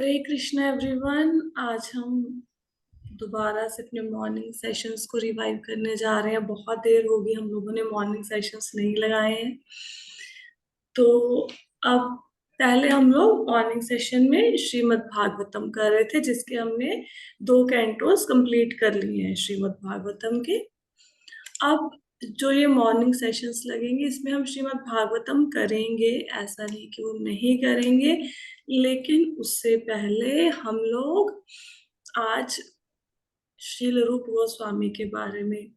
हरे Krishna everyone. आज हम दोबारा से अपने मॉर्निंग सेशंस को रिवाइव करने जा रहे हैं। बहुत देर हो गई हम लोगों ने मॉर्निंग सेशंस नहीं लगाए हैं। तो अब पहले हम लोग मॉर्निंग सेशन में श्रीमद् भागवतम कर रहे थे, जिसके हमने 2 कैंटोस कंप्लीट कर लिए हैं श्रीमद् भागवतम के। अब जो ये मॉर्निंग सेशंस लगेंगे इसमें हम श्रीमद् भागवतम करेंगे, ऐसा नहीं कि वो नहीं करेंगे, लेकिन उससे पहले हम लोग आज श्रील रूप गोस्वामी के बारे में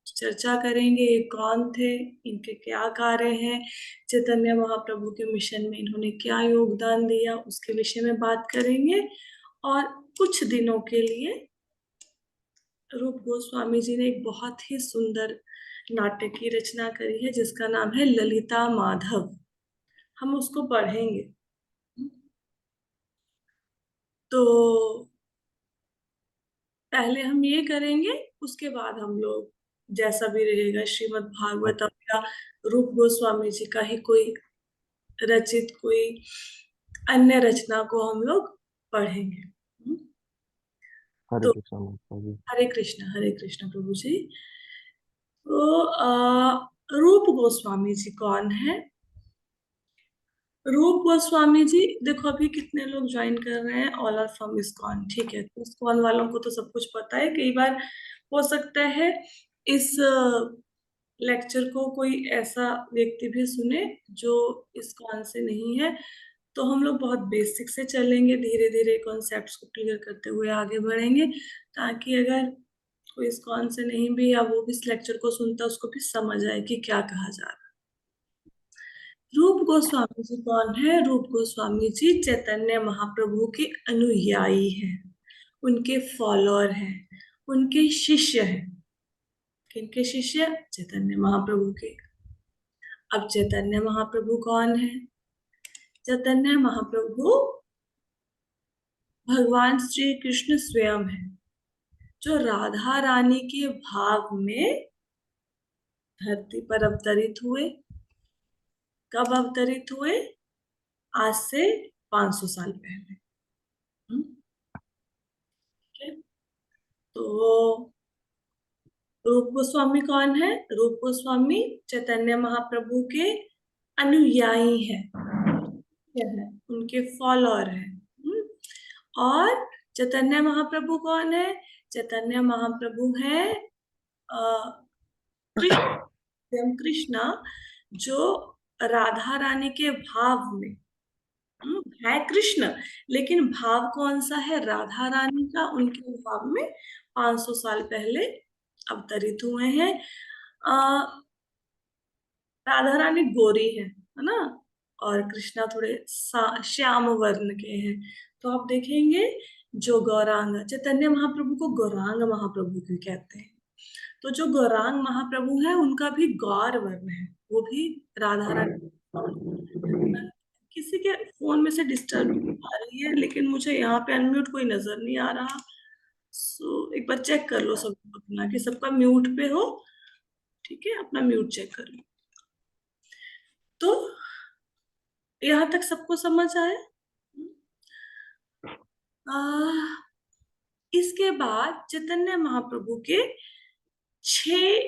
चर्चा करेंगे। ये कौन थे, इनके क्या कार्य हैं, चैतन्य महाप्रभु के मिशन में इन्होंने क्या योगदान दिया, उसके विषय में बात करेंगे। और कुछ दिनों के लिए रूप गोस्वामी जी ने एक बहुत ही सुंदर नाटक की रचना करी है जिसका नाम है ललिता माधव। हम उसको पढ़ेंगे। तो पहले हम ये करेंगे, उसके बाद हम लोग जैसा भी रहेगा श्रीमद् भागवतम या रूप गोस्वामी जी का ही कोई रचित कोई अन्य रचना को हम लोग पढ़ेंगे। हरे तो कृष्णा माता जी। हरे कृष्ण प्रभु जी। तो रूप गोस्वामी जी कौन है? रूप गोस्वामी जी, देखो अभी कितने लोग ज्वाइन कर रहे हैं। ऑल आर फ्रॉम इस्कॉन, ठीक है। तो इस्कॉन वालों को तो सब कुछ पता है। कई बार हो सकता है इस लेक्चर को कोई ऐसा व्यक्ति भी सुने जो इस्कॉन से नहीं है। तो हम लोग बहुत बेसिक से चलेंगे, धीरे धीरे कॉन्सेप्ट्स को क्लियर करते हुए आगे बढ़ेंगे, ताकि अगर कोई इस्कॉन से नहीं भी या वो भी इस लेक्चर को सुनता उसको भी समझ आए कि क्या कहा जा रहा है। रूप गोस्वामी जी कौन है? रूप गोस्वामी जी चैतन्य महाप्रभु के अनुयायी हैं, उनके फॉलोअर हैं, उनके शिष्य हैं। किनके शिष्य? चैतन्य महाप्रभु के। अब चैतन्य महाप्रभु कौन है? चैतन्य महाप्रभु भगवान श्री कृष्ण स्वयं है, जो राधा रानी के भाव में धरती पर अवतरित हुए। कब अवतरित हुए? आज से 500 साल पहले। ठीक है। तो रूप गोस्वामी कौन है? रूप गोस्वामी चैतन्य महाप्रभु के अनुयायी हैं, उनके फॉलोअर हैं। और चैतन्य महाप्रभु कौन है? चैतन्य महाप्रभु है कृष्ण, स्वयं कृष्णा, जो राधा रानी के भाव में है कृष्ण, लेकिन भाव कौन सा है? राधा रानी का। उनके भाव में 500 साल पहले अवतरित हुए हैं। राधा रानी गोरी है ना, और कृष्णा थोड़े श्याम वर्ण के हैं। तो आप देखेंगे जो गौरांग, चैतन्य महाप्रभु को गौरांग महाप्रभु क्यों कहते हैं? तो जो गौरांग महाप्रभु है उनका भी गौर वर्ण है, वो भी राधा रानी। किसी के फोन में से डिस्टर्ब आ रही है, लेकिन मुझे यहाँ पे अनम्यूट कोई नजर नहीं आ रहा। सो एक बार चेक कर लो सब अपना कि सबका म्यूट पे हो। ठीक है, अपना म्यूट चेक कर लो। तो यहाँ तक सबको समझ आया? आ, इसके बाद चैतन्य महाप्रभु के 6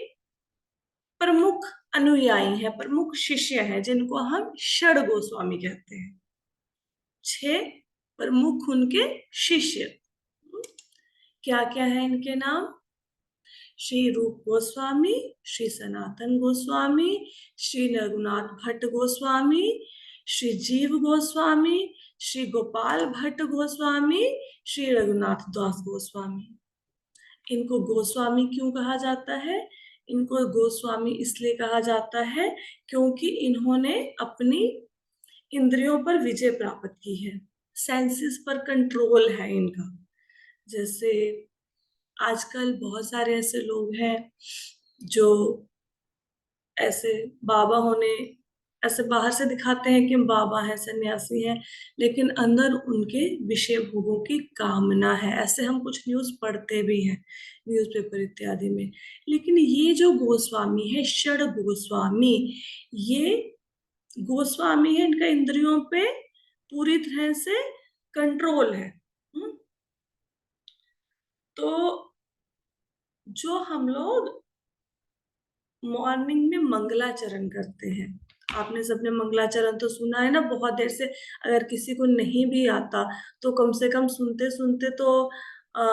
प्रमुख अनुयायी हैं, प्रमुख शिष्य हैं, जिनको हम षड गोस्वामी कहते हैं। 6 प्रमुख उनके शिष्य। क्या क्या है इनके नाम? श्री रूप गोस्वामी, श्री सनातन गोस्वामी, श्री रघुनाथ भट्ट गोस्वामी, श्री जीव गोस्वामी, श्री गोपाल भट्ट गोस्वामी, श्री रघुनाथ दास गोस्वामी। इनको गोस्वामी क्यों कहा जाता है? इनको गोस्वामी इसलिए कहा जाता है क्योंकि इन्होंने अपनी इंद्रियों पर विजय प्राप्त की है, सेंसेस पर कंट्रोल है इनका। जैसे आजकल बहुत सारे ऐसे लोग हैं जो ऐसे बाबा होने, ऐसे बाहर से दिखाते हैं कि हम बाबा हैं, सन्यासी हैं, लेकिन अंदर उनके विषय भोगों की कामना है। ऐसे हम कुछ न्यूज पढ़ते भी हैं न्यूज़पेपर इत्यादि में। लेकिन ये जो गोस्वामी है, षड गोस्वामी, ये गोस्वामी है, इनका इंद्रियों पे पूरी तरह से कंट्रोल है। तो जो हम लोग मॉर्निंग में मंगलाचरण करते हैं, आपने सबने मंगलाचरण तो सुना है ना बहुत देर से। अगर किसी को नहीं भी आता तो कम से कम सुनते सुनते तो आ,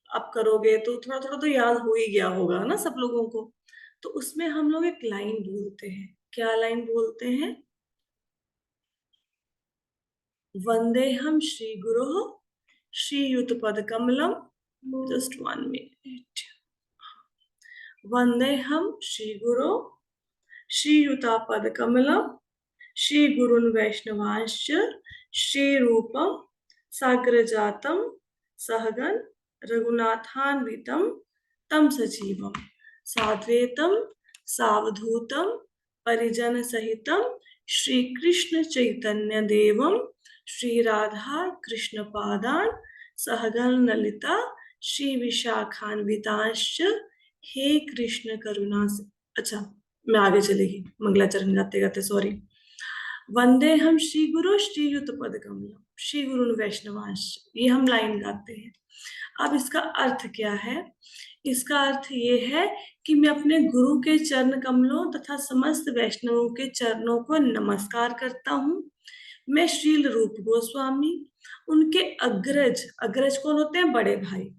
आप करोगे तो थोड़ा थोड़ा तो याद हो ही गया होगा ना सब लोगों को। तो उसमें हम लोग एक लाइन बोलते हैं। क्या लाइन बोलते हैं? वंदेहम श्री गुरु श्रीयुत पद कमलम। Just 1 minute. वंदेहम श्री गुरु श्रीयुतापदकमलम् श्रीगुरुन् वैष्णवांश्च श्रीरूपं साग्रजातं सहगण रघुनाथान्वितं तं सजीवं साद्वैतं सावधूतं परिजन सहितं श्रीकृष्ण चैतन्य देवं श्री राधा कृष्ण पादान सहगण ललिता श्री विशाखान्वितांश्च हे कृष्ण करुणा से। अच्छा, मैं आगे चलेगी मंगलाचरण गाते गाते, सॉरी। वंदे हम श्री गुरु श्रीयुत पद कमलम श्री गुरु वैष्णवांश, ये हम लाइन गाते हैं। अब इसका अर्थ क्या है? इसका अर्थ ये है कि मैं अपने गुरु के चरण कमलों तथा समस्त वैष्णवों के चरणों को नमस्कार करता हूँ। मैं श्रील रूप गोस्वामी, उनके अग्रज, अग्रज कौन होते हैं? बड़े भाई,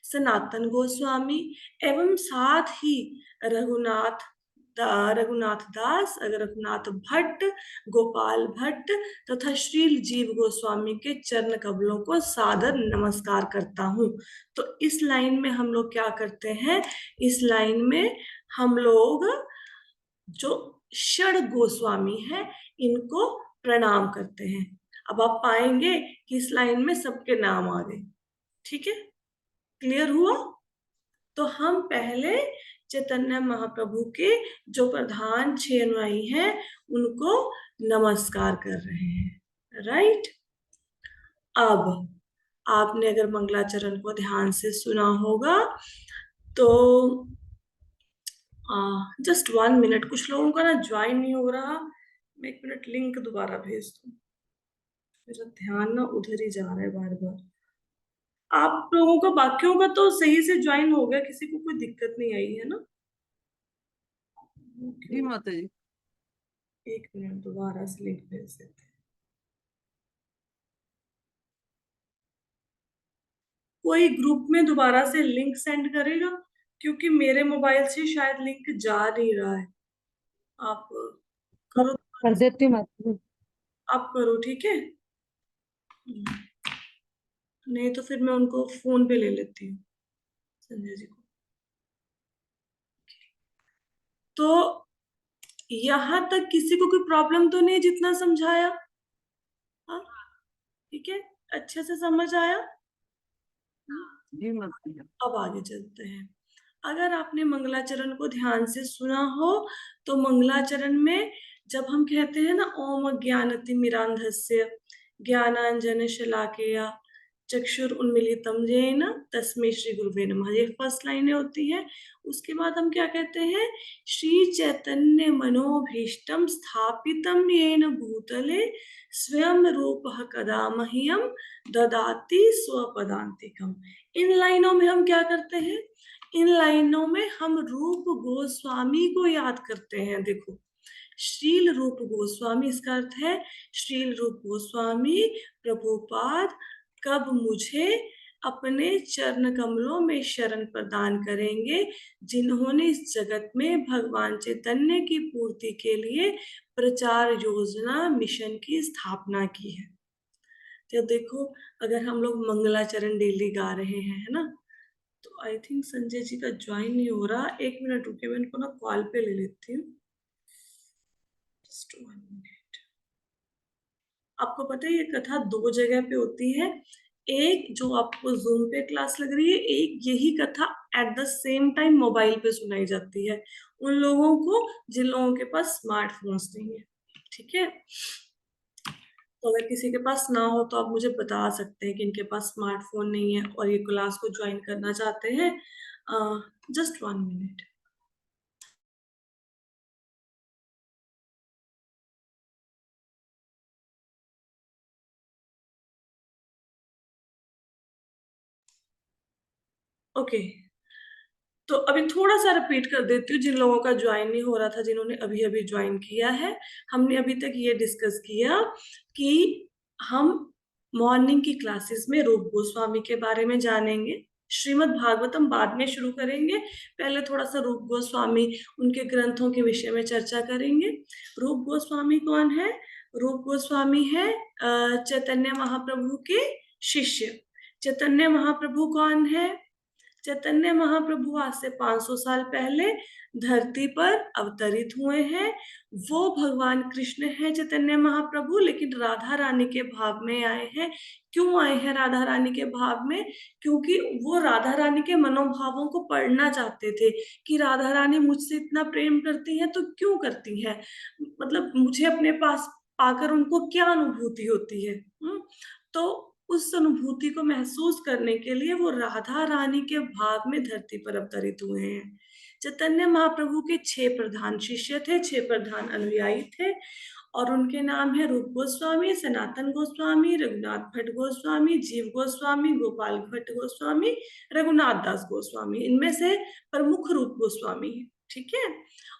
सनातन गोस्वामी एवं साथ ही रघुनाथ रघुनाथ दास, रघुनाथ भट्ट, गोपाल भट्ट तथा श्रील जीव गोस्वामी के चरण कमलों को सादर नमस्कार करता हूँ। तो इस लाइन में हम लोग क्या करते हैं? इस लाइन में हम लोग जो षड गोस्वामी है इनको प्रणाम करते हैं। अब आप पाएंगे कि इस लाइन में सबके नाम आ गए। ठीक है, क्लियर हुआ? तो हम पहले चैतन्य महाप्रभु के जो प्रधान 6 अनुयायी हैं उनको नमस्कार कर रहे हैं, राइट। अब आपने अगर मंगलाचरण को ध्यान से सुना होगा तो जस्ट 1 मिनट, कुछ लोगों का ना ज्वाइन नहीं हो रहा। मैं 1 मिनट लिंक दोबारा भेज दूं, मेरा ध्यान ना उधर ही जा रहा है बार बार। आप लोगों का, बाकियों का तो सही से ज्वाइन हो गया, किसी को कोई दिक्कत नहीं आई है ना? जी माता जी। 1 मिनट, दोबारा से लिंक भेज देते हैं। कोई ग्रुप में दोबारा से लिंक सेंड करेगा, क्योंकि मेरे मोबाइल से शायद लिंक जा नहीं रहा है। आप करो, कर देती हूँ माता जी। आप करो, ठीक है। नहीं तो फिर मैं उनको फोन पे ले लेती हूँ, संजय जी को। तो यहां तक किसी को कोई प्रॉब्लम तो नहीं जितना समझाया? हाँ, ठीक है, अच्छे से समझ आया। जी माता जी। अब आगे चलते हैं। अगर आपने मंगलाचरण को ध्यान से सुना हो तो मंगलाचरण में जब हम कहते हैं ना ओम ज्ञानतिमिरान्धस्य ज्ञानांजन शलाकया चक्षुरुन्मीलितं येन तस्मै श्री गुरुवे नमः, ये फर्स्ट लाइनें होती हैं। उसके बाद हम क्या कहते हैं? श्री चैतन्य मनोभीष्टम स्थापितम येन भूतले स्वयं रूपः कदा मह्यं ददाति स्वपदान्तिकम्। इन लाइनों में हम क्या करते हैं? इन लाइनों में हम रूप गोस्वामी को याद करते हैं। देखो, श्रील रूप गोस्वामी, इसका अर्थ है श्रील रूप गोस्वामी प्रभुपाद कब मुझे अपने चरण कमलों में शरण प्रदान करेंगे, जिन्होंने इस जगत में भगवान चैतन्य की पूर्ति के लिए प्रचार योजना मिशन की स्थापना की है। तो देखो, अगर हम लोग मंगलाचरण डेली गा रहे हैं, है ना, तो आई थिंक संजय जी का ज्वाइन नहीं हो रहा। 1 मिनट रुके, मैं इनको ना कॉल पे ले लेती हूँ। Just 1 minute। आपको पता है ये कथा 2 जगह पे होती है। एक जो आपको जूम पे क्लास लग रही है, एक यही कथा at the same time mobile पे सुनाई जाती है उन लोगों को जिन लोगों के पास स्मार्टफोन्स नहीं है। ठीक है, तो अगर किसी के पास ना हो तो आप मुझे बता सकते हैं कि इनके पास स्मार्टफोन नहीं है और ये क्लास को ज्वाइन करना चाहते हैं। Just 1 minute. ओके, तो अभी थोड़ा सा रिपीट कर देती हूँ जिन लोगों का ज्वाइन नहीं हो रहा था, जिन्होंने अभी अभी ज्वाइन किया है। हमने अभी तक ये डिस्कस किया कि हम मॉर्निंग की क्लासेस में रूप गोस्वामी के बारे में जानेंगे। श्रीमद् भागवतम बाद में शुरू करेंगे, पहले थोड़ा सा रूप गोस्वामी, उनके ग्रंथों के विषय में चर्चा करेंगे। रूप गोस्वामी कौन है? रूप गोस्वामी है चैतन्य महाप्रभु के शिष्य। चैतन्य महाप्रभु कौन है? चैतन्य महाप्रभु आज से 500 साल पहले धरती पर अवतरित हुए हैं। वो भगवान कृष्ण हैं चैतन्य महाप्रभु, लेकिन राधा रानी के भाव में आए हैं। क्यों आए हैं राधा रानी के भाव में? क्योंकि वो राधा रानी के मनोभावों को पढ़ना चाहते थे कि राधा रानी मुझसे इतना प्रेम करती हैं तो क्यों करती हैं, मतलब मुझे अपने पास पाकर उनको क्या अनुभूति होती है। तो उस अनुभूति को महसूस करने के लिए वो राधा रानी के भाव में धरती पर अवतरित हुए हैं। चैतन्य महाप्रभु के 6 प्रधान शिष्य थे, 6 प्रधान अनुयायी थे, और उनके नाम है रूप गोस्वामी, सनातन गोस्वामी, रघुनाथ भट्ट गोस्वामी, जीव गोस्वामी, गोपाल भट्ट गोस्वामी, रघुनाथ दास गोस्वामी। इनमें से प्रमुख रूप गोस्वामी है, ठीक है।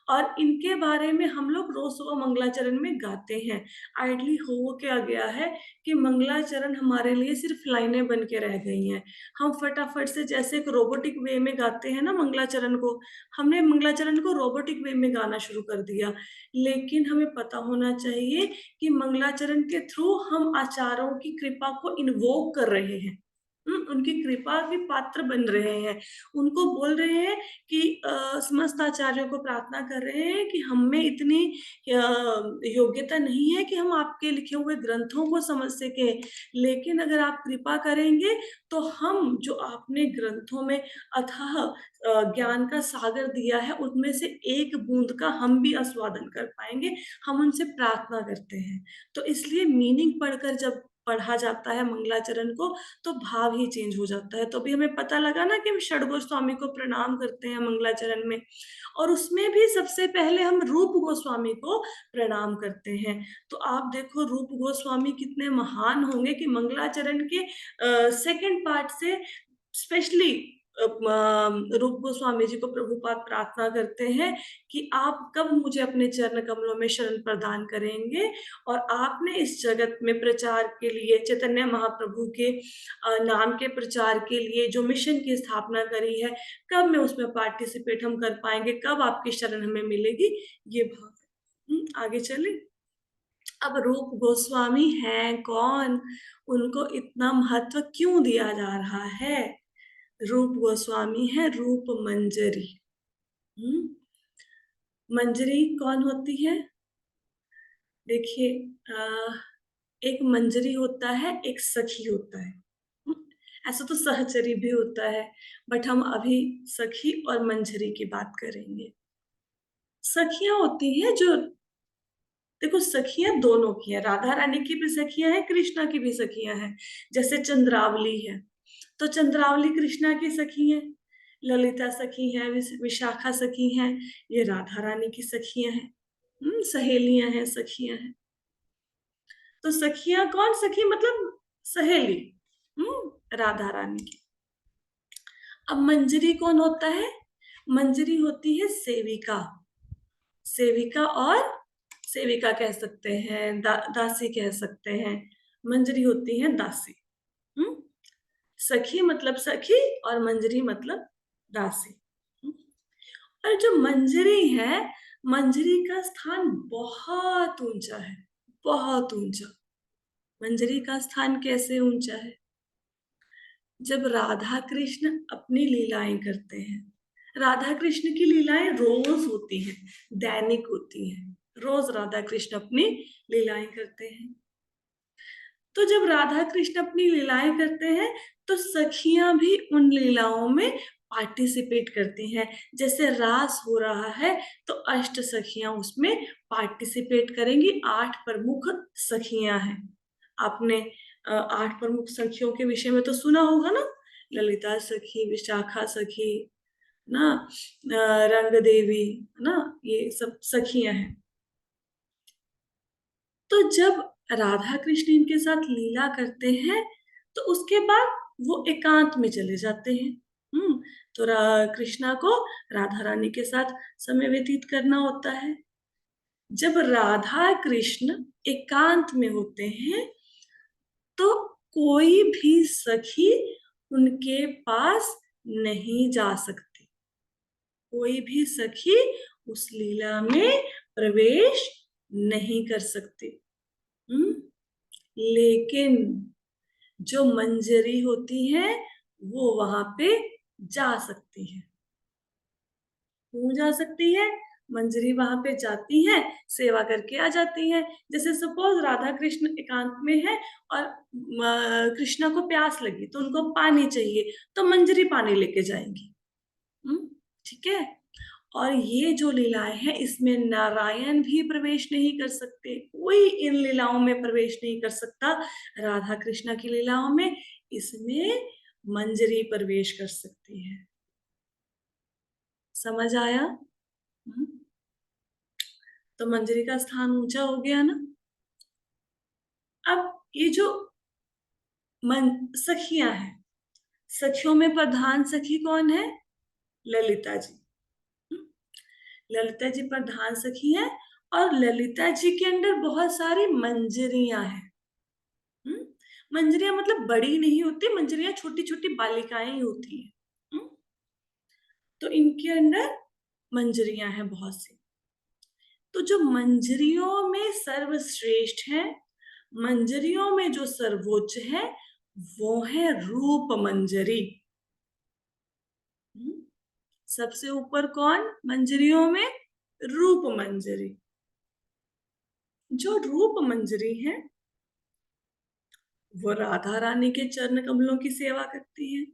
और इनके बारे में हम लोग रोज सुबह मंगलाचरण में गाते हैं। आइडली हो क्या गया है कि मंगलाचरण हमारे लिए सिर्फ लाइनें बन के रह गई हैं। हम फटाफट से जैसे एक रोबोटिक वे में गाते हैं ना मंगलाचरण को, हमने मंगलाचरण को रोबोटिक वे में गाना शुरू कर दिया। लेकिन हमें पता होना चाहिए कि मंगलाचरण के थ्रू हम आचार्यों की कृपा को इन्वोक कर रहे हैं, उनकी कृपा के पात्र बन रहे हैं। उनको बोल रहे हैं कि समस्त आचार्यों को प्रार्थना कर रहे हैं कि हम में इतनी योग्यता नहीं है कि हम आपके लिखे हुए ग्रंथों को समझ सके, लेकिन अगर आप कृपा करेंगे तो हम जो आपने ग्रंथों में अथाह ज्ञान का सागर दिया है उनमें से एक बूंद का हम भी आस्वादन कर पाएंगे। हम उनसे प्रार्थना करते हैं। तो इसलिए मीनिंग पढ़कर जब पढ़ा जाता है मंगलाचरण को तो भाव ही चेंज हो जाता है। तो अभी हमें पता लगा ना कि हम षडगोस्वामी को प्रणाम करते हैं मंगलाचरण में, और उसमें भी सबसे पहले हम रूप गोस्वामी को प्रणाम करते हैं। तो आप देखो रूप गोस्वामी कितने महान होंगे कि मंगलाचरण के सेकंड पार्ट से स्पेशली रूप गोस्वामी जी को प्रभुपाद प्रार्थना करते हैं कि आप कब मुझे अपने चरण कमलों में शरण प्रदान करेंगे, और आपने इस जगत में प्रचार के लिए चैतन्य महाप्रभु के नाम के प्रचार के लिए जो मिशन की स्थापना करी है, कब में उसमें पार्टिसिपेट हम कर पाएंगे, कब आपकी शरण हमें मिलेगी, ये भाव है। आगे चले। अब रूप गोस्वामी हैं कौन? उनको इतना महत्व क्यों दिया जा रहा है? रूप गोस्वामी है रूप मंजरी। मंजरी कौन होती है? देखिए, एक मंजरी होता है, एक सखी होता है। ऐसा तो सहचरी भी होता है, बट हम अभी सखी और मंजरी की बात करेंगे। सखियां होती हैं जो, देखो सखियां दोनों की है, राधा रानी की भी सखियां हैं, कृष्णा की भी सखियां हैं। जैसे चंद्रावली है तो चंद्रावली कृष्णा की सखी है, ललिता सखी है, विशाखा सखी है, ये राधा रानी की सखियां हैं। सहेलियां हैं, सखियां हैं। तो सखियां कौन? सखी मतलब सहेली, राधा रानी की। अब मंजरी कौन होता है? मंजरी होती है सेविका। सेविका, और सेविका कह सकते हैं, दासी कह सकते हैं। मंजरी होती है दासी। हम्म सखी मतलब सखी, और मंजरी मतलब दासी। और जो मंजरी है, मंजरी का स्थान बहुत ऊंचा है, बहुत ऊंचा। मंजरी का स्थान कैसे ऊंचा है? जब राधा कृष्ण अपनी लीलाएं करते हैं, राधा कृष्ण की लीलाएं रोज होती हैं, दैनिक होती हैं, रोज राधा कृष्ण अपनी लीलाएं करते हैं। तो जब राधा कृष्ण अपनी लीलाएं करते हैं तो सखियां भी उन लीलाओं में पार्टिसिपेट करती हैं। जैसे रास हो रहा है तो अष्ट सखियां उसमें पार्टिसिपेट करेंगी। 8 प्रमुख सखियां हैं। आपने 8 प्रमुख सखियों के विषय में तो सुना होगा ना, ललिता सखी, विशाखा सखी ना, रंग देवी ना, ये सब सखियां हैं। तो जब राधा कृष्ण इनके साथ लीला करते हैं तो उसके बाद वो एकांत में चले जाते हैं। तो कृष्णा को राधा रानी के साथ समय व्यतीत करना होता है। जब राधा कृष्ण एकांत में होते हैं तो कोई भी सखी उनके पास नहीं जा सकती, कोई भी सखी उस लीला में प्रवेश नहीं कर सकती। हम्म लेकिन जो मंजरी होती है वो वहां पे जा सकती है। क्यों जा सकती है? मंजरी वहां पे जाती हैं, सेवा करके आ जाती हैं। जैसे सपोज राधा कृष्ण एकांत में है और कृष्णा को प्यास लगी तो उनको पानी चाहिए, तो मंजरी पानी लेके जाएंगी। ठीक है। और ये जो लीलाएं हैं इसमें नारायण भी प्रवेश नहीं कर सकते, कोई इन लीलाओं में प्रवेश नहीं कर सकता। राधा कृष्णा की लीलाओं में इसमें मंजरी प्रवेश कर सकती है। समझ आया? तो मंजरी का स्थान ऊंचा हो गया ना। अब ये जो सखियां हैं, सखियों में प्रधान सखी कौन है? ललिता जी। ललिता जी प्रधान सखी हैं और ललिता जी के अंदर बहुत सारी मंजरियां हैं। मंजरियां मतलब बड़ी नहीं होती, मंजरियां छोटी छोटी बालिकाएं ही होती हैं। तो इनके अंदर मंजरियां हैं बहुत सी। तो जो मंजरियों में सर्वश्रेष्ठ है, मंजरियों में जो सर्वोच्च है वो है रूप मंजरी। सबसे ऊपर कौन मंजरियों में? रूप मंजरी। जो रूप मंजरी है वो राधा रानी के चरण कमलों की सेवा करती है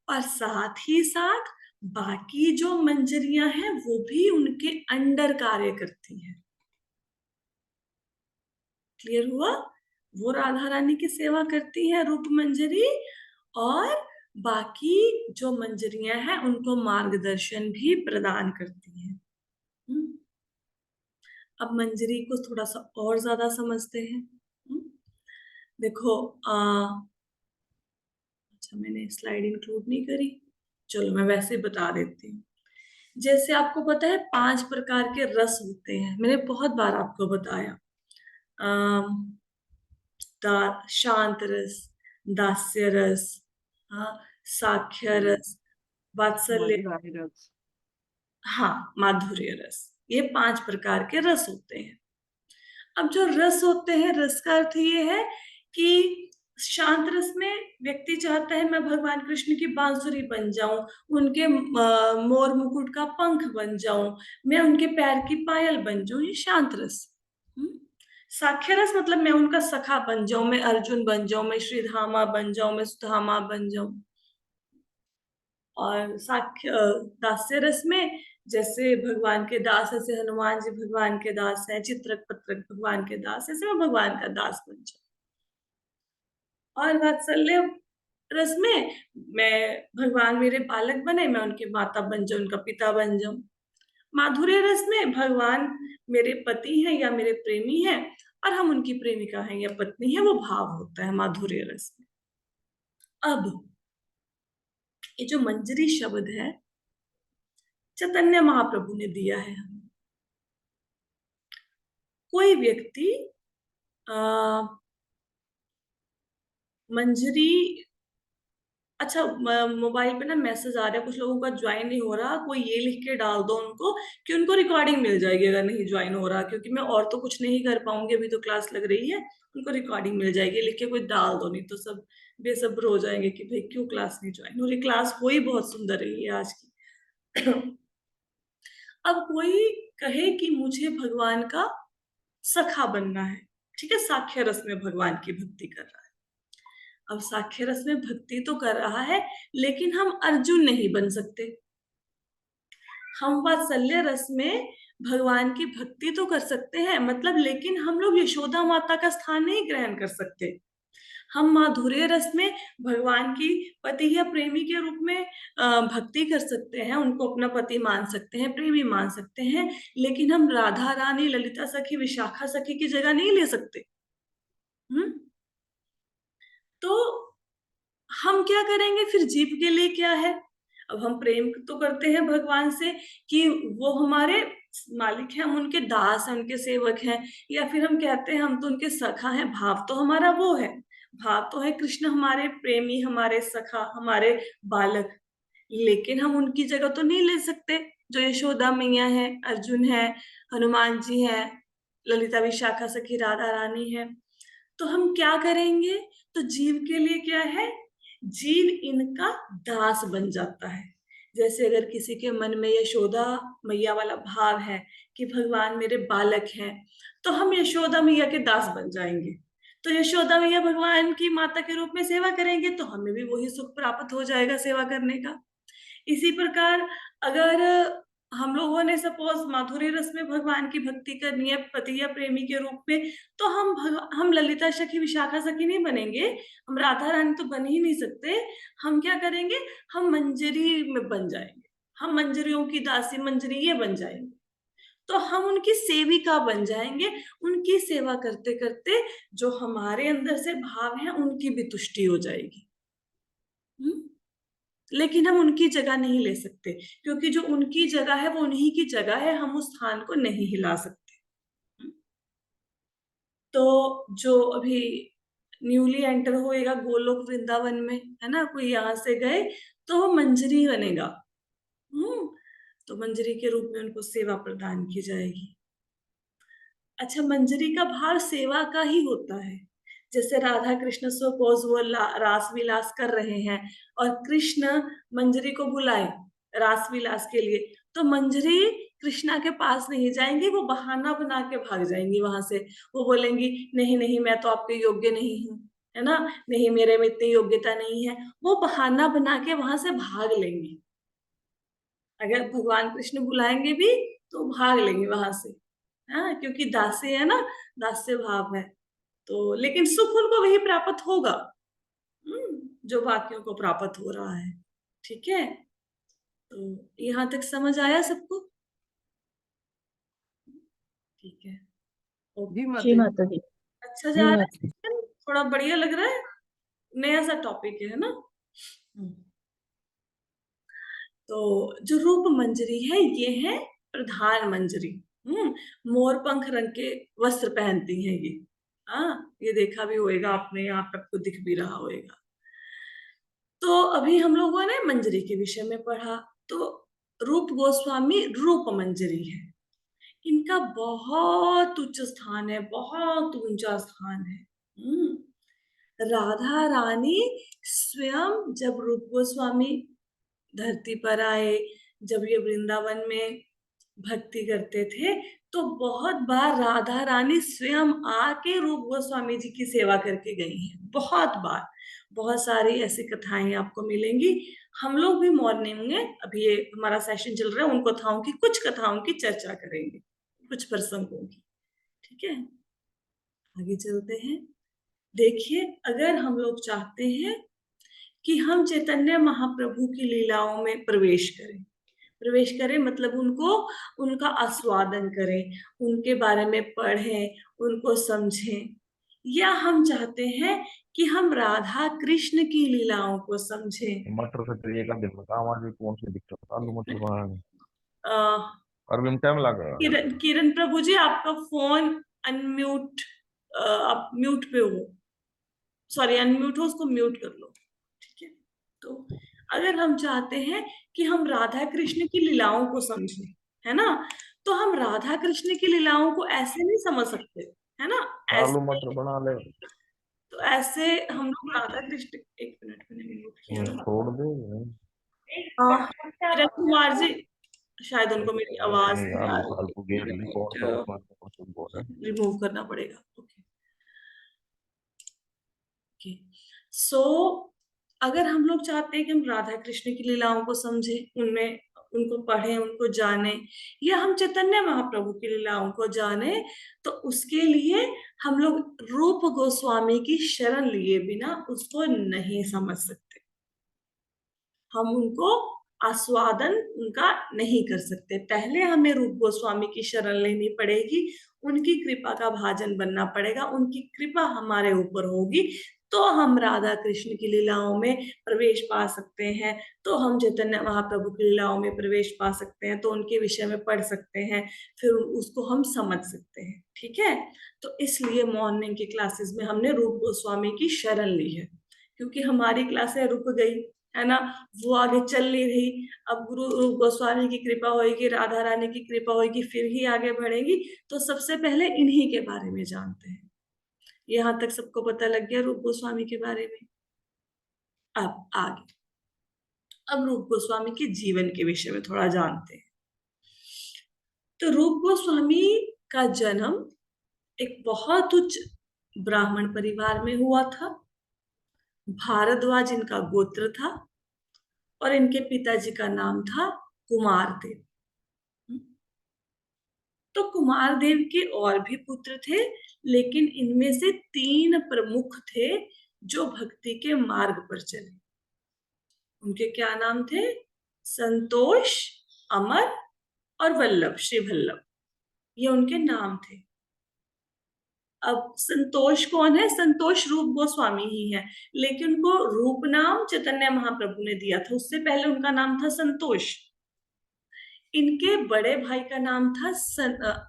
और साथ ही साथ बाकी जो मंजरियां हैं वो भी उनके अंडर कार्य करती हैं। क्लियर हुआ? वो राधा रानी की सेवा करती है रूप मंजरी, और बाकी जो मंजरियां हैं उनको मार्गदर्शन भी प्रदान करती हैं। अब मंजरी को थोड़ा सा और ज्यादा समझते हैं। देखो अच्छा मैंने स्लाइड इंक्लूड नहीं करी, चलो मैं वैसे ही बता देती हूँ। जैसे आपको पता है 5 प्रकार के रस होते हैं, मैंने बहुत बार आपको बताया। अम, शांत रस, दास्य रस, हाँ, साख्य रस, वात्सल्य, मधुराई रस। हाँ, माधुर्य रस। ये 5 प्रकार के रस होते हैं। अब जो रस होते हैं, रस का अर्थ ये है कि शांत रस में व्यक्ति चाहता है मैं भगवान कृष्ण की बांसुरी बन जाऊं, उनके मोर मुकुट का पंख बन जाऊं, मैं उनके पैर की पायल बन जाऊं, ये शांत रस। साख्य रस मतलब मैं उनका सखा बन जाऊं, मैं अर्जुन बन जाऊं, मैं श्रीधामा बन जाऊं, मैं सुधामा बन जाऊं। और दास्य रस में जैसे भगवान के दास, ऐसे हनुमान जी भगवान के दास हैं, चित्रक पत्रक भगवान के दास, ऐसे मैं भगवान का दास बन जाऊं। और वात्सल्य रस में मैं भगवान मेरे बालक बने, मैं उनके माता बन जाऊं, उनका पिता बन जाऊं। माधुर्य रस में भगवान मेरे पति हैं या मेरे प्रेमी हैं और हम उनकी प्रेमिका हैं या पत्नी है, वो भाव होता है माधुर्य रस में। अब ये जो मंजरी शब्द है चैतन्य महाप्रभु ने दिया है हमें। कोई व्यक्ति मंजरी, अच्छा मोबाइल पे ना मैसेज आ रहा है, कुछ लोगों का ज्वाइन नहीं हो रहा, कोई ये लिख के डाल दो उनको कि उनको रिकॉर्डिंग मिल जाएगी अगर नहीं ज्वाइन हो रहा, क्योंकि मैं और तो कुछ नहीं कर पाऊंगी, अभी तो क्लास लग रही है। उनको रिकॉर्डिंग मिल जाएगी, लिख के कोई डाल दो, नहीं तो सब बेसब्र हो जाएंगे कि भाई क्यों क्लास नहीं ज्वाइन हो रही। क्लास हुई बहुत सुंदर रही है आज की। अब कोई कहे कि मुझे भगवान का सखा बनना है, ठीक है, साख्य रस में भगवान की भक्ति कर रहा है। अब साख्य रस में भक्ति तो कर रहा है लेकिन हम अर्जुन नहीं बन सकते। हम वात्सल्य रस में भगवान की भक्ति तो कर सकते हैं, मतलब, लेकिन हम लोग यशोदा माता का स्थान नहीं ग्रहण कर सकते। हम माधुर्य रस में भगवान की पति या प्रेमी के रूप में भक्ति कर सकते हैं, उनको अपना पति मान सकते हैं, प्रेमी मान सकते हैं, लेकिन हम राधा रानी, ललिता सखी, विशाखा सखी की जगह नहीं ले सकते। हम्म तो हम क्या करेंगे फिर? जीव के लिए क्या है? अब हम प्रेम तो करते हैं भगवान से कि वो हमारे मालिक हैं, हम उनके दास हैं, उनके सेवक हैं, या फिर हम कहते हैं हम तो उनके सखा हैं। भाव तो हमारा वो है, भाव तो है कृष्ण हमारे प्रेमी, हमारे सखा, हमारे बालक। लेकिन हम उनकी जगह तो नहीं ले सकते। जो यशोदा मैया है, अर्जुन है, हनुमान जी है, ललिता विशाखा सखी राधा रानी है, तो हम क्या करेंगे? तो जीव के लिए क्या है? जीव इनका दास बन जाता है। जैसे अगर किसी के मन में यशोदा मैया वाला भाव है कि भगवान मेरे बालक हैं, तो हम यशोदा मैया के दास बन जाएंगे। तो यशोदा मैया भगवान की माता के रूप में सेवा करेंगे, तो हमें भी वही सुख प्राप्त हो जाएगा सेवा करने का। इसी प्रकार अगर हम लोगों ने सपोज माधुरी रस में भगवान की भक्ति करनी है पति या प्रेमी के रूप में, तो हम ललिता सखी विशाखा सखी नहीं बनेंगे, हम राधा रानी तो बन ही नहीं सकते। हम क्या करेंगे? हम मंजरी में बन जाएंगे, हम मंजरियों की दासी मंजरी ये बन जाएंगे। तो हम उनकी सेविका बन जाएंगे। उनकी सेवा करते करते जो हमारे अंदर से भाव है उनकी भी तुष्टि हो जाएगी। लेकिन हम उनकी जगह नहीं ले सकते, क्योंकि जो उनकी जगह है वो उन्हीं की जगह है, हम उस स्थान को नहीं हिला सकते। तो जो अभी न्यूली एंटर होएगा गोलोक वृंदावन में, है ना, कोई यहां से गए, तो वो मंजरी बनेगा। तो मंजरी के रूप में उनको सेवा प्रदान की जाएगी। अच्छा, मंजरी का भाव सेवा का ही होता है। जैसे राधा कृष्ण सपोज वो रास विलास कर रहे हैं और कृष्ण मंजरी को बुलाए रास विलास के लिए, तो मंजरी कृष्णा के पास नहीं जाएंगी, वो बहाना बना के भाग जाएंगी वहां से। वो बोलेंगी नहीं नहीं, मैं तो आपके योग्य नहीं हूँ, है ना, नहीं मेरे में इतनी योग्यता नहीं है। वो बहाना बना के वहां से भाग लेंगी। अगर भगवान कृष्ण बुलाएंगे भी तो भाग लेंगे वहां से। हाँ, क्योंकि दास्य है ना, दास्य भाव है। तो लेकिन सुख उनको वही प्राप्त होगा जो बाकियों को प्राप्त हो रहा है। ठीक है, तो यहां तक समझ आया सबको? ठीक है, जी ओके। माता जी जी। माता दी। अच्छा जी जा रहा माता दी। है, थोड़ा बढ़िया लग रहा है, नया सा टॉपिक है ना। तो जो रूप मंजरी है ये है प्रधान मंजरी। मोर पंख रंग के वस्त्र पहनती हैं ये। हाँ, ये देखा भी होएगा आपने, यहाँ पे आपको दिख भी रहा होएगा। तो अभी हम लोगों ने मंजरी के विषय में पढ़ा। तो रूप गोस्वामी रूप मंजरी है, इनका बहुत उच्च स्थान है, बहुत ऊंचा स्थान है। राधा रानी स्वयं जब रूप गोस्वामी धरती पर आए, जब ये वृंदावन में भक्ति करते थे, तो बहुत बार राधा रानी स्वयं आके रूप गोस्वामी जी की सेवा करके गई हैं, बहुत बार। बहुत सारी ऐसी कथाएं आपको मिलेंगी। हम लोग भी मॉर्निंग में, अभी ये हमारा सेशन चल रहा है, उन कथाओं की, कुछ कथाओं की चर्चा करेंगे, कुछ प्रसंगों की। ठीक है, आगे चलते हैं। देखिए, अगर हम लोग चाहते हैं कि हम चैतन्य महाप्रभु की लीलाओं में प्रवेश करें, प्रवेश करें मतलब उनको, उनका आस्वादन करें, उनके बारे में पढ़ें, उनको समझें, या हम चाहते हैं कि हम राधा कृष्ण की लीलाओं को समझें। मटर से ट्रे का दिन बता हमारी कौन सी दिक्कत, आलू मटर बनाने अ, अरविंद टाइम लगा। किरण प्रभु जी, आपका फोन अनम्यूट, आप म्यूट पे हो, सॉरी अनम्यूट हो, उसको म्यूट कर लो। ठीक है, तो अगर हम चाहते हैं कि हम राधा कृष्ण की लीलाओं को समझें, है ना, तो हम राधा कृष्ण की लीलाओं को ऐसे नहीं समझ सकते, है ना, आलू ऐसे। मटर बना ले। तो ऐसे हम लोग राधा कृष्ण, एक मिनट मैंने म्यूट किया था। छोड़ दे। किरण कुमार जी, शायद उनको मेरी आवाज नहीं नहीं आ आलू रही फालतू गेर ली कौन सा उसमें कुछ बोल रहा है। रिमूव करना पड़ेगा। ओके, सो अगर हम लोग चाहते हैं कि हम राधा कृष्ण की लीलाओं को समझें, उनमें उनको पढ़ें, उनको जाने, या हम चैतन्य महाप्रभु की लीलाओं को जाने, तो उसके लिए हम लोग रूप गोस्वामी की शरण लिए बिना उसको नहीं समझ सकते। हम उनको आस्वादन उनका नहीं कर सकते। पहले हमें रूप गोस्वामी की शरण लेनी पड़ेगी, उनकी कृपा का भाजन बनना पड़ेगा, उनकी कृपा हमारे ऊपर होगी, तो हम राधा कृष्ण की लीलाओं में प्रवेश पा सकते हैं, तो हम चैतन्य महाप्रभु की लीलाओं में प्रवेश पा सकते हैं, तो उनके विषय में पढ़ सकते हैं, फिर उसको हम समझ सकते हैं। ठीक है, तो इसलिए मॉर्निंग की क्लासेस में हमने रूप गोस्वामी की शरण ली है, क्योंकि हमारी क्लासें रुक गई है ना, वो आगे चल नहीं रही। अब गुरु रूप गोस्वामी की कृपा होगी, राधा रानी की कृपा होगी, फिर ही आगे बढ़ेगी। तो सबसे पहले इन्हीं के बारे में जानते हैं। यहां तक सबको पता लग गया रूप गोस्वामी के बारे में। अब आगे, अब रूप गोस्वामी के जीवन के विषय में थोड़ा जानते हैं। तो रूप गोस्वामी का जन्म एक बहुत उच्च ब्राह्मण परिवार में हुआ था। भारद्वाज इनका गोत्र था और इनके पिताजी का नाम था कुमारदेव। तो कुमारदेव के और भी पुत्र थे, लेकिन इनमें से 3 प्रमुख थे जो भक्ति के मार्ग पर चले। उनके क्या नाम थे? संतोष, अमर और वल्लभ, श्री वल्लभ, ये उनके नाम थे। अब संतोष कौन है? संतोष रूप गोस्वामी ही है, लेकिन उनको रूप नाम चैतन्य महाप्रभु ने दिया था, उससे पहले उनका नाम था संतोष। इनके बड़े भाई का नाम था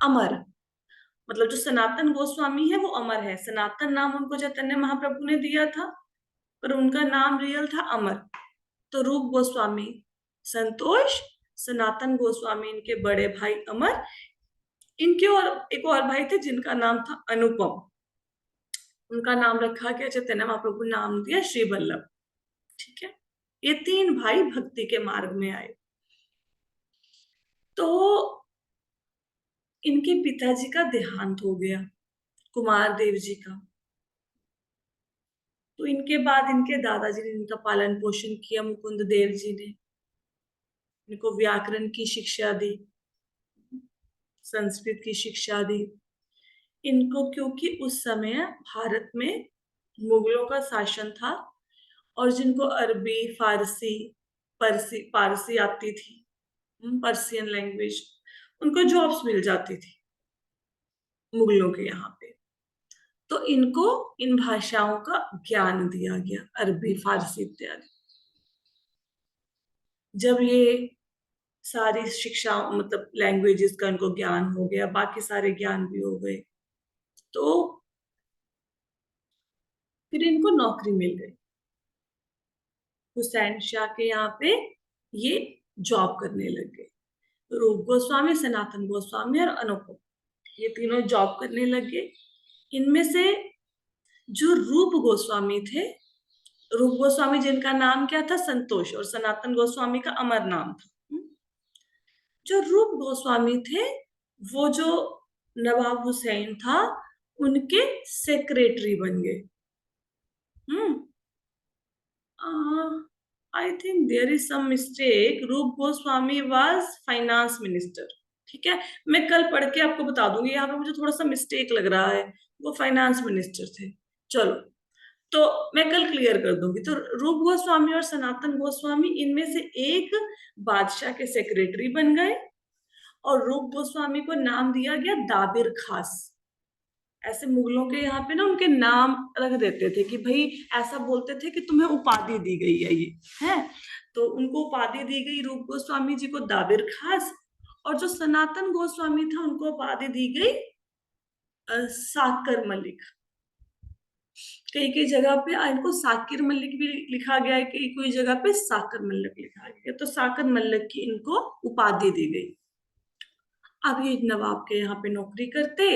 अमर, मतलब जो सनातन गोस्वामी है वो अमर है। सनातन नाम उनको चैतन्य महाप्रभु ने दिया था, पर उनका नाम रियल था अमर। तो रूप गोस्वामी संतोष, सनातन गोस्वामी इनके बड़े भाई अमर, इनके और एक और भाई थे जिनका नाम था अनुपम। उनका नाम रखा गया, चैतन्य महाप्रभु नाम दिया श्री वल्लभ। ठीक है, ये 3 भाई भक्ति के मार्ग में आए। तो इनके पिताजी का देहांत हो गया, कुमारदेव जी का। तो इनके बाद इनके दादाजी ने इनका पालन पोषण किया, मुकुंद देव जी ने इनको व्याकरण की शिक्षा दी, संस्कृत की शिक्षा दी इनको, क्योंकि उस समय भारत में मुगलों का शासन था और जिनको अरबी, फारसी, पारसी आती थी, पर्शियन लैंग्वेज, उनको जॉब्स मिल जाती थी मुगलों के यहाँ पे। तो इनको इन भाषाओं का ज्ञान दिया गया, अरबी, फारसी इत्यादि। जब ये सारी शिक्षा, मतलब लैंग्वेजेस का इनको ज्ञान हो गया, बाकी सारे ज्ञान भी हो गए, तो फिर इनको नौकरी मिल गई हुसैन शाह के यहाँ पे। ये जॉब करने लग गए। रूप गोस्वामी, सनातन गोस्वामी और अनुपम, ये तीनों जॉब करने लग गए। इनमें से जो रूप गोस्वामी थे, रूप गोस्वामी जिनका नाम क्या था? संतोष, और सनातन गोस्वामी का अमर नाम था। जो रूप गोस्वामी थे वो जो नवाब हुसैन था उनके सेक्रेटरी बन गए। I think there is some mistake, Roop Goswami was finance minister. ठीक है, मैं कल पढ़ के आपको बता दूंगी, यहाँ पे मुझे थोड़ा सा मिस्टेक लग रहा है, वो फाइनेंस मिनिस्टर थे। चलो, तो मैं कल क्लियर कर दूंगी। तो रूप गोस्वामी और सनातन गोस्वामी इनमें से एक बादशाह के सेक्रेटरी बन गए, और रूप गोस्वामी को नाम दिया गया दाबिर खास। ऐसे मुगलों के यहाँ पे ना उनके नाम रख देते थे कि भाई, ऐसा बोलते थे कि तुम्हें उपाधि दी गई है ये, है। तो उनको उपाधि दी गई रूप गोस्वामी जी को दाबिर खास, और जो सनातन गोस्वामी था उनको उपाधि दी गई साकर मलिक। कई कई जगह पे इनको साकिर मलिक भी लिखा गया है, कई कोई जगह पे साकर मलिक लिखा गया, तो साकर मलिक की इनको उपाधि दी गई। अब ये नवाब के यहाँ पे नौकरी करते,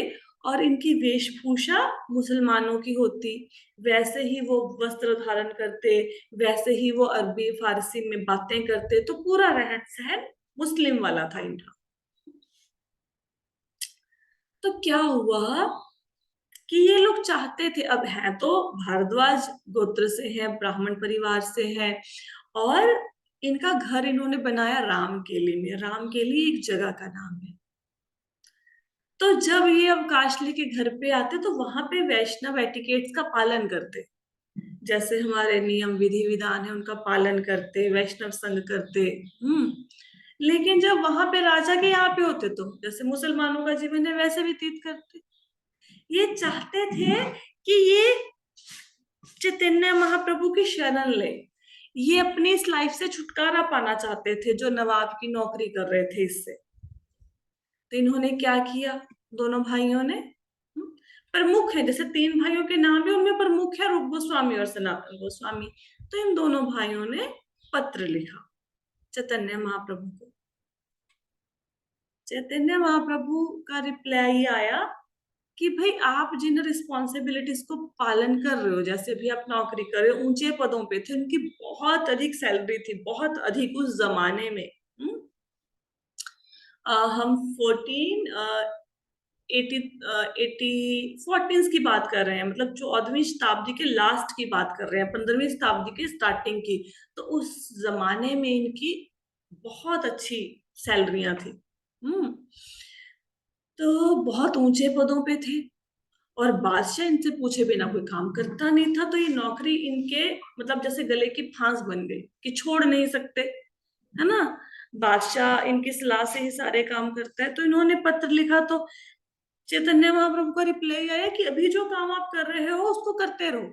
और इनकी वेशभूषा मुसलमानों की होती, वैसे ही वो वस्त्र धारण करते, वैसे ही वो अरबी फारसी में बातें करते, तो पूरा रहन सहन मुस्लिम वाला था इनका। तो क्या हुआ कि ये लोग चाहते थे, अब है तो भारद्वाज गोत्र से है, ब्राह्मण परिवार से है, और इनका घर इन्होंने बनाया रामकेली में। रामकेली एक जगह का नाम है। तो जब ये अब काशली के घर पे आते तो वहां पे वैष्णव एटिकेट्स का पालन करते, जैसे हमारे नियम विधि विधान है उनका पालन करते, वैष्णव संग करते। लेकिन जब वहां पे राजा के यहाँ पे होते तो जैसे मुसलमानों का जीवन है वैसे व्यतीत करते। ये चाहते थे कि ये चैतन्य महाप्रभु की शरण ले। ये अपनी इस लाइफ से छुटकारा पाना चाहते थे, जो नवाब की नौकरी कर रहे थे इससे। तो इन्होंने क्या किया, दोनों भाइयों ने प्रमुख है, जैसे तीन भाइयों के नाम है, उनमें प्रमुख है रूप गोस्वामी और सनातन गोस्वामी। तो इन दोनों भाइयों ने पत्र लिखा चैतन्य महाप्रभु को। चैतन्य महाप्रभु का रिप्लाई आया कि भाई आप जिन रिस्पॉन्सिबिलिटीज को पालन कर रहे हो, जैसे भी आप नौकरी कर रहे हो, ऊंचे पदों पे थे, उनकी बहुत अधिक सैलरी थी, बहुत अधिक उस जमाने में। हम 14 की बात कर रहे हैं, मतलब 14वीं शताब्दी के लास्ट की बात कर रहे हैं, 15वीं शताब्दी की स्टार्टिंग की। तो उस जमाने में इनकी बहुत अच्छी सैलरियां थी। तो बहुत ऊंचे पदों पे थे, और बादशाह इनसे पूछे बिना कोई काम करता नहीं था। तो ये नौकरी इनके मतलब जैसे गले की फांस बन गई कि छोड़ नहीं सकते, है ना। बादशाह इनकी सलाह से ही सारे काम करता है। तो इन्होंने पत्र लिखा, तो चैतन्य महाप्रभु का रिप्लाई आया कि अभी जो काम आप कर रहे हो उसको करते रहो,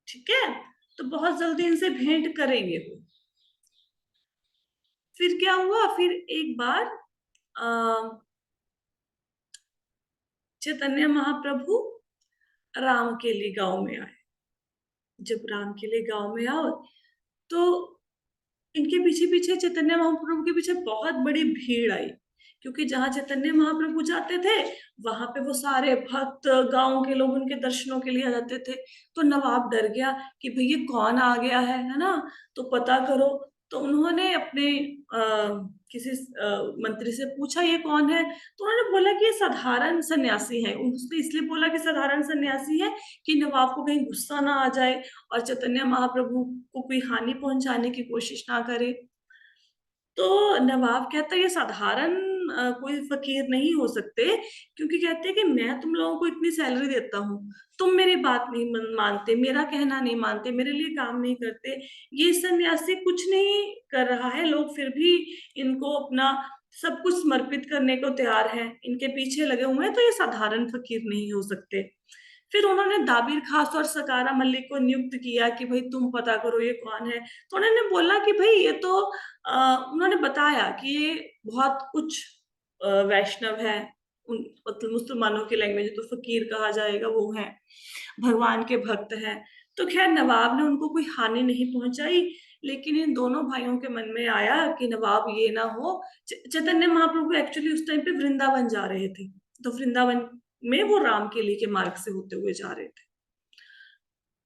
ठीक है, तो बहुत जल्दी इनसे भेंट करेंगे वो। फिर क्या हुआ, फिर एक बार चैतन्य महाप्रभु रामकेली गांव में आए। जब रामकेली गांव में आओ, तो इनके पीछे पीछे चैतन्य महाप्रभु के पीछे बहुत बड़ी भीड़ आई, क्योंकि जहां चैतन्य महाप्रभु जाते थे वहां पे वो सारे भक्त गांव के लोग उनके दर्शनों के लिए आ जाते थे। तो नवाब डर गया कि भाई ये कौन आ गया है ना, तो पता करो। तो उन्होंने अपने किसी मंत्री से पूछा ये कौन है। तो उन्होंने बोला कि ये साधारण सन्यासी है। उसने इसलिए बोला कि साधारण सन्यासी है कि नवाब को कहीं गुस्सा ना आ जाए और चैतन्य महाप्रभु को कोई हानि पहुंचाने की कोशिश ना करे। तो नवाब कहता है ये साधारण कोई फकीर नहीं हो सकते, क्योंकि कहते हैं कि मैं तुम लोगों को इतनी सैलरी देता हूँ, तुम मेरी बात नहीं मानते, मेरा कहना नहीं मानते, मेरे लिए काम नहीं करते। ये सन्यासी कुछ नहीं कर रहा है, लोग फिर भी इनको अपना सब कुछ समर्पित करने को तैयार है, इनके पीछे लगे हुए हैं, तो ये साधारण फकीर नहीं हो सकते। फिर उन्होंने दाबिर खास और सकारा मलिक को नियुक्त किया कि भाई तुम पता करो ये कौन है। तो उन्होंने बोला कि भाई ये तो उन्होंने बताया कि ये बहुत कुछ वैष्णव है, मतलब मुसलमानों की लैंग्वेज तो फकीर कहा जाएगा, वो है, भगवान के भक्त हैं। तो खैर नवाब ने उनको कोई हानि नहीं पहुंचाई, लेकिन इन दोनों भाइयों के मन में आया कि नवाब ये ना हो। चैतन्य महाप्रभु एक्चुअली उस टाइम पे वृंदावन जा रहे थे, तो वृंदावन में वो रामकेली के मार्ग से होते हुए जा रहे थे।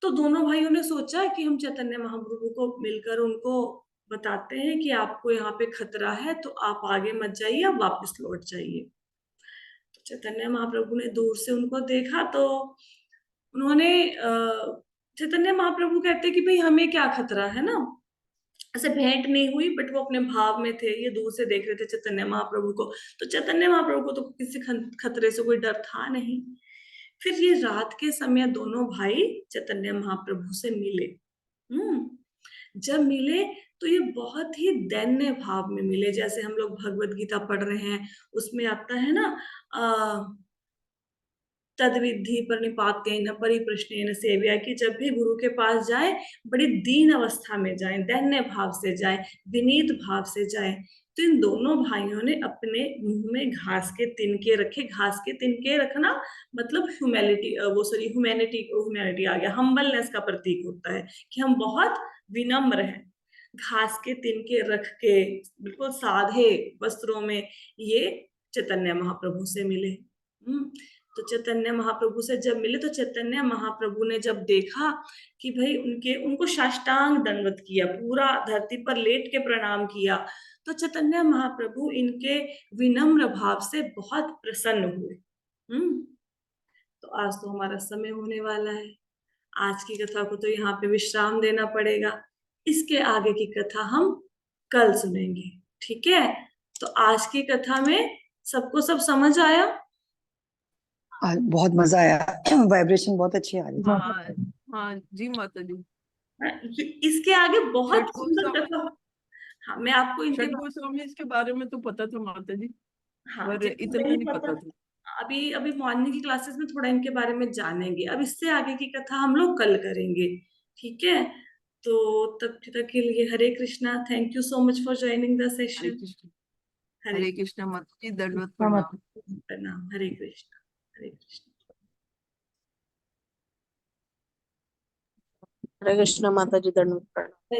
तो दोनों भाइयों ने सोचा कि हम चैतन्य महाप्रभु को मिलकर उनको बताते हैं कि आपको यहाँ पे खतरा है, तो आप आगे मत जाइए, आप वापस लौट जाइए। तो चैतन्य महाप्रभु ने दूर से उनको देखा, तो उन्होंने चैतन्य महाप्रभु कहते कि भाई हमें क्या खतरा है ना, ऐसे भेंट नहीं हुई, बट वो अपने भाव में थे, ये दूर से देख रहे थे चैतन्य महाप्रभु को। तो चैतन्य महाप्रभु को तो किसी खतरे से कोई डर था नहीं। फिर ये रात के समय दोनों भाई चैतन्य महाप्रभु से मिले। जब मिले तो ये बहुत ही दैन्य भाव में मिले, जैसे हम लोग भगवत गीता पढ़ रहे हैं, उसमें आता है ना तद्विधि प्रणिपातेन परिप्रश्नेन सेव्या, कि जब भी गुरु के पास जाए बड़ी दीन अवस्था में जाए, दैन्य भाव से जाए, विनीत भाव से जाए। तो इन दोनों भाइयों ने अपने मुंह में घास के तिनके रखे। घास के तिनके रखना मतलब ह्यूमैनिटी, ह्यूमैनिटी आ गया, हम्बलनेस का प्रतीक होता है कि हम बहुत विनम्र हैं। घास के तिनके रख के बिल्कुल साधे वस्त्रों में ये चैतन्य महाप्रभु से मिले। तो चैतन्य महाप्रभु से जब मिले, तो चैतन्य महाप्रभु ने जब देखा कि भाई उनको साष्टांग दंडवत किया, पूरा धरती पर लेट के प्रणाम किया, तो चैतन्य महाप्रभु इनके विनम्र भाव से बहुत प्रसन्न हुए। तो आज तो हमारा समय होने वाला है, आज की कथा को तो यहाँ पे विश्राम देना पड़ेगा। इसके आगे की कथा हम कल सुनेंगे, ठीक है। तो आज की कथा में सबको सब समझ आया? बहुत मजा आया। वाइब्रेशन बहुत अच्छी आ रही थी। हाँ हाँ जी माता जी। इसके आगे बहुत छठ सुंदर गोस्वामी कथा। हाँ, मैं आपको इनके छठ गोस्वामी इसके बारे में तो पता था माता जी, हाँ पर जिनको इतना नहीं नहीं पता, पता था। अभी अभी मॉर्निंग की क्लासेस में थोड़ा इनके बारे में जानेंगे। अब इससे आगे की कथा हम लोग कल करेंगे, ठीक है, तो तब तक के लिए Hare Krishna. Thank you so much for joining the Hare session. Krishna. Hare Hare Krishna माता जी, दंडवत हाँ, प्रणाम। प्रणाम। हरे कृष्णा। हरे कृष्णा। हरे कृष्ण माता जी, दंडवत प्रणाम।